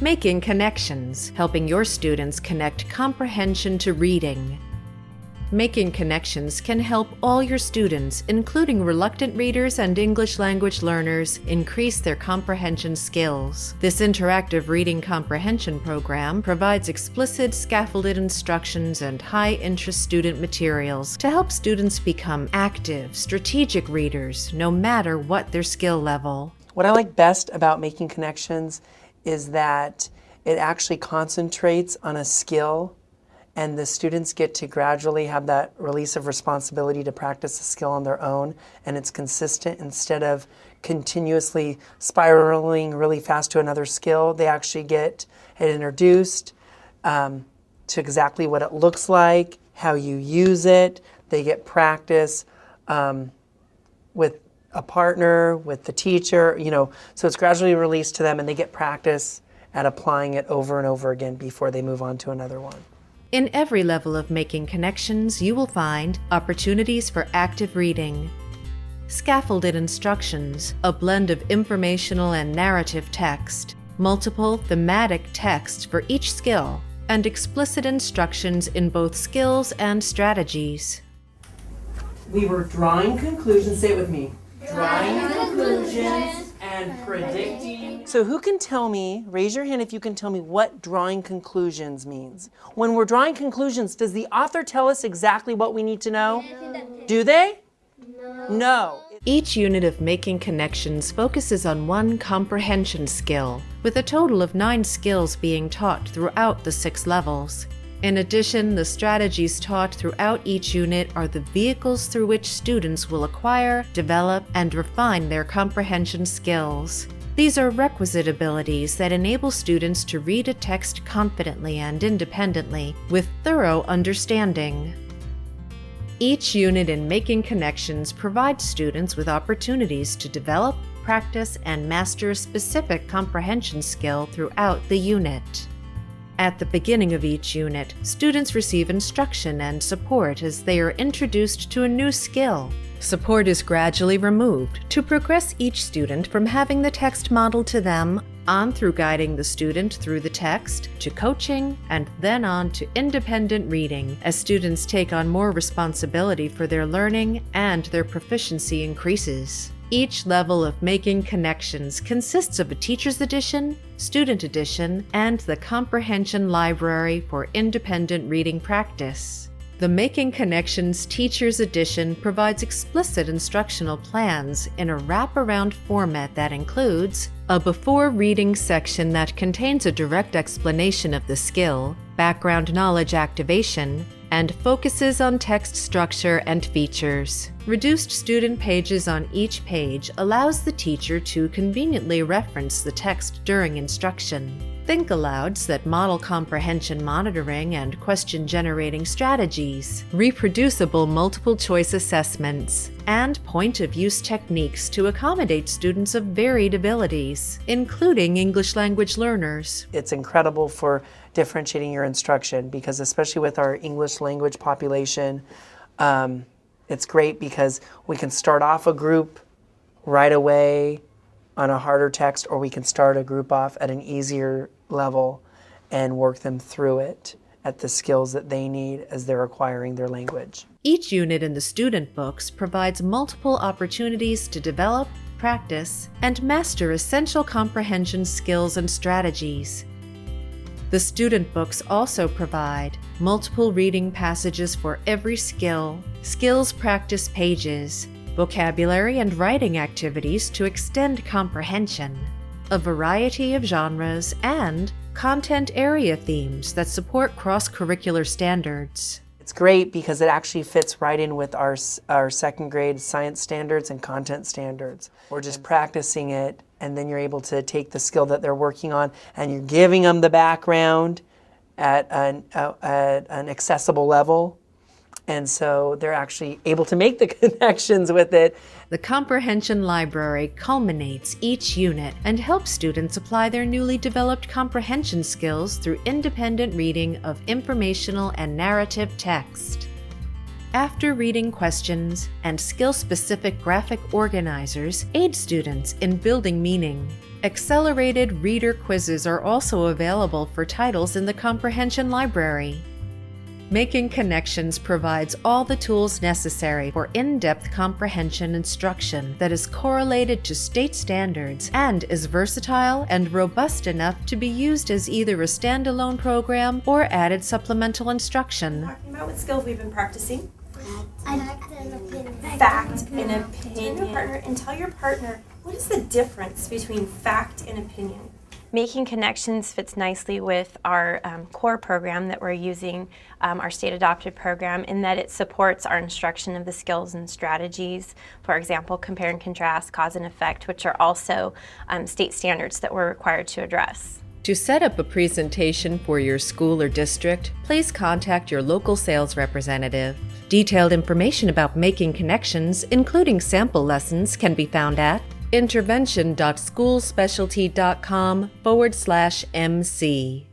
Making connections, helping your students connect comprehension to reading. Making connections can help all your students, including reluctant readers and English language learners, increase their comprehension skills. This interactive reading comprehension program provides explicit, scaffolded instructions and high-interest student materials to help students become active, strategic readers, no matter what their skill level. What I like best about making connections is that it actually concentrates on a skill, and the students get to gradually have that release of responsibility to practice the skill on their own, and it's consistent instead of continuously spiraling really fast to another skill. They actually get it introduced to exactly what it looks like, how you use it. They get practice with a partner, with the teacher, so it's gradually released to them and they get practice at applying it over and over again before they move on to another one. In every level of making connections, you will find opportunities for active reading, scaffolded instructions, a blend of informational and narrative text, multiple thematic text for each skill, and explicit instructions in both skills and strategies. We were drawing conclusions, say it with me, drawing conclusions and predicting. So who can tell me, raise your hand if you can tell me what drawing conclusions means. When we're drawing conclusions, does the author tell us exactly what we need to know? Do they? No. Each unit of Making Connections focuses on one comprehension skill, with a total of 9 skills being taught throughout the 6 levels. In addition, the strategies taught throughout each unit are the vehicles through which students will acquire, develop, and refine their comprehension skills. These are requisite abilities that enable students to read a text confidently and independently, with thorough understanding. Each unit in Making Connections provides students with opportunities to develop, practice, and master a specific comprehension skill throughout the unit. At the beginning of each unit, students receive instruction and support as they are introduced to a new skill. Support is gradually removed to progress each student from having the text modeled to them, on through guiding the student through the text, to coaching, and then on to independent reading as students take on more responsibility for their learning and their proficiency increases. Each level of Making Connections consists of a Teacher's Edition, Student Edition, and the Comprehension Library for independent reading practice. The Making Connections Teacher's Edition provides explicit instructional plans in a wraparound format that includes a before reading section that contains a direct explanation of the skill, background knowledge activation, and focuses on text structure and features. Reduced student pages on each page allows the teacher to conveniently reference the text during instruction. Think alouds that model comprehension monitoring and question-generating strategies, reproducible multiple-choice assessments, and point-of-use techniques to accommodate students of varied abilities, including English language learners. It's incredible for differentiating your instruction because especially with our English language population, it's great because we can start off a group right away on a harder text, or we can start a group off at an easier level and work them through it at the skills that they need as they're acquiring their language. Each unit in the student books provides multiple opportunities to develop, practice, and master essential comprehension skills and strategies. The student books also provide multiple reading passages for every skill, skills practice pages, vocabulary and writing activities to extend comprehension, a variety of genres, and content area themes that support cross-curricular standards. It's great because it actually fits right in with our second grade science standards and content standards. We're just practicing it, and then you're able to take the skill that they're working on and you're giving them the background at an accessible level. And so they're actually able to make the connections with it. The Comprehension Library culminates each unit and helps students apply their newly developed comprehension skills through independent reading of informational and narrative text. After reading questions and skill-specific graphic organizers aid students in building meaning. Accelerated reader quizzes are also available for titles in the comprehension library. Making Connections provides all the tools necessary for in-depth comprehension instruction that is correlated to state standards and is versatile and robust enough to be used as either a standalone program or added supplemental instruction. Talking about what skills we've been practicing. Fact and opinion. Fact and opinion. And tell your partner, what is the difference between fact and opinion? Making Connections fits nicely with our core program that we're using, our state-adopted program, in that it supports our instruction of the skills and strategies. For example, compare and contrast, cause and effect, which are also state standards that we're required to address. To set up a presentation for your school or district, please contact your local sales representative. Detailed information about Making Connections, including sample lessons, can be found at intervention.schoolspecialty.com/MC.